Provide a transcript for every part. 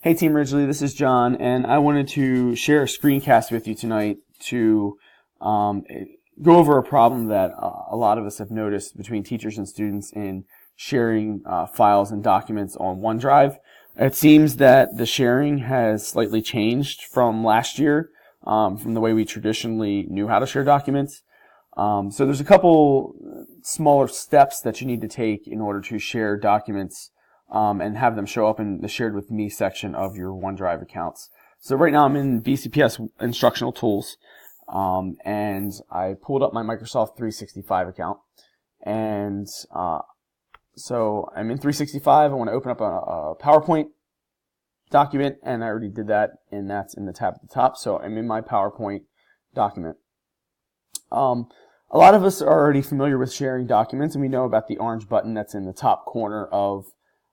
Hey Team Ridgely, this is John, and I wanted to share a screencast with you tonight to go over a problem that a lot of us have noticed between teachers and students in sharing files and documents on OneDrive. It seems that the sharing has slightly changed from last year, from the way we traditionally knew how to share documents. So there's a couple smaller steps that you need to take in order to share documents and have them show up in the Shared With Me section of your OneDrive accounts. So right now I'm in BCPS Instructional Tools, and I pulled up my Microsoft 365 account. And so I'm in 365. I want to open up a PowerPoint document, and I already did that, and that's in the tab at the top. So I'm in my PowerPoint document. A lot of us are already familiar with sharing documents, and we know about the orange button that's in the top corner of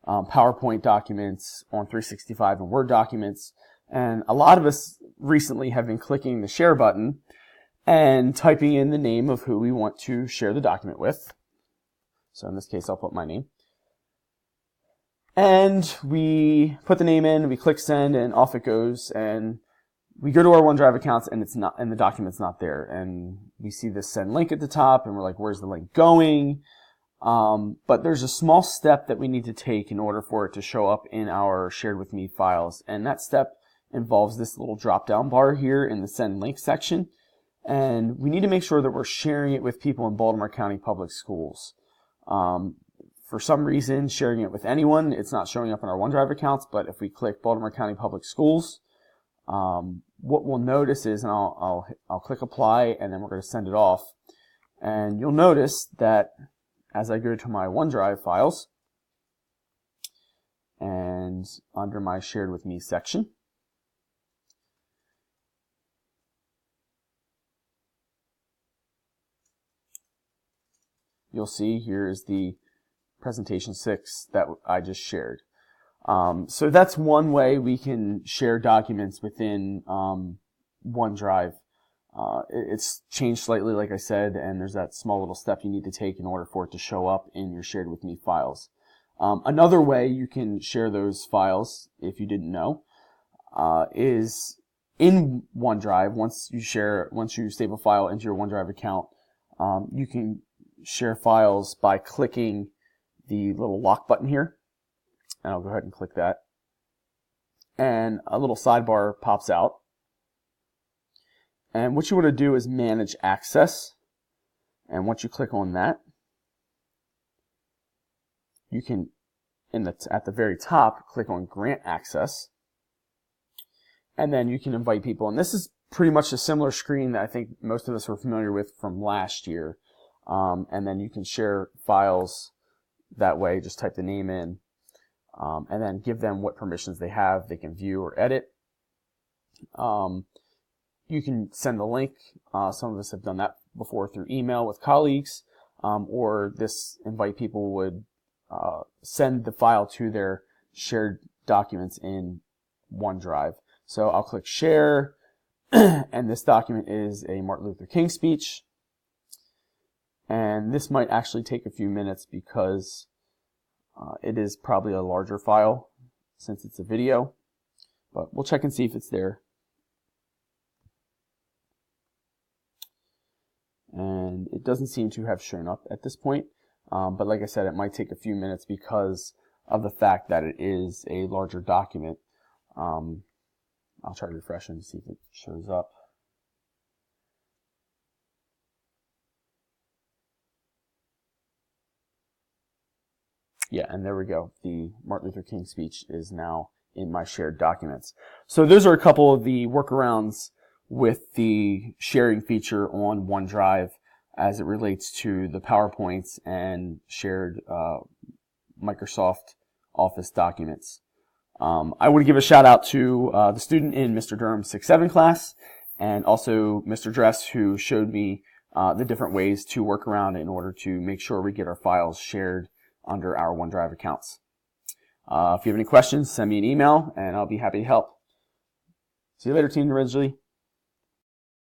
PowerPoint documents on 365 and Word documents. And a lot of us recently have been clicking the share button and typing in the name of who we want to share the document with. So in this case, I'll put my name. And we put the name in, we click send, and off it goes. And we go to our OneDrive accounts, and it's not, and the document's not there. And we see this send link at the top, and we're like, where's the link going? But there's a small step that we need to take in order for it to show up in our Shared With Me files. And that step involves this little drop-down bar here in the Send Link section. And we need to make sure that we're sharing it with people in Baltimore County Public Schools. For some reason, sharing it with anyone, it's not showing up in our OneDrive accounts, but if we click Baltimore County Public Schools, what we'll notice is, and I'll click apply, and then we're going to send it off. And you'll notice that as I go to my OneDrive files and under my Shared With Me section, you'll see here is the presentation 6 that I just shared. So that's one way we can share documents within OneDrive. It's changed slightly, like I said, and there's that small little step you need to take in order for it to show up in your Shared With Me files. Another way you can share those files, if you didn't know, is in OneDrive. Once you save a file into your OneDrive account, you can share files by clicking the little lock button here. And I'll go ahead and click that. And a little sidebar pops out. And what you want to do is manage access. And once you click on that, you can, at the very top, click on grant access. And then you can invite people. And this is pretty much a similar screen that I think most of us were familiar with from last year. And then you can share files that way. Just type the name in. And then give them what permissions they have. They can view or edit. You can send the link. Some of us have done that before through email with colleagues, or this invite people would send the file to their shared documents in OneDrive. So I'll click share, and this document is a Martin Luther King speech. And this might actually take a few minutes because it is probably a larger file since it's a video, but we'll check and see if it's there. And it doesn't seem to have shown up at this point, but like I said, it might take a few minutes because of the fact that it is a larger document. I'll try to refresh and see if it shows up. Yeah, and there we go. The Martin Luther King speech is now in my shared documents. So those are a couple of the workarounds with the sharing feature on OneDrive as it relates to the PowerPoints and shared Microsoft Office documents. I want to give a shout out to the student in Mr. Durham's 6-7 class, and also Mr. Dress, who showed me the different ways to work around in order to make sure we get our files shared under our OneDrive accounts. If you have any questions, send me an email, and I'll be happy to help. See you later, Team Ridgely.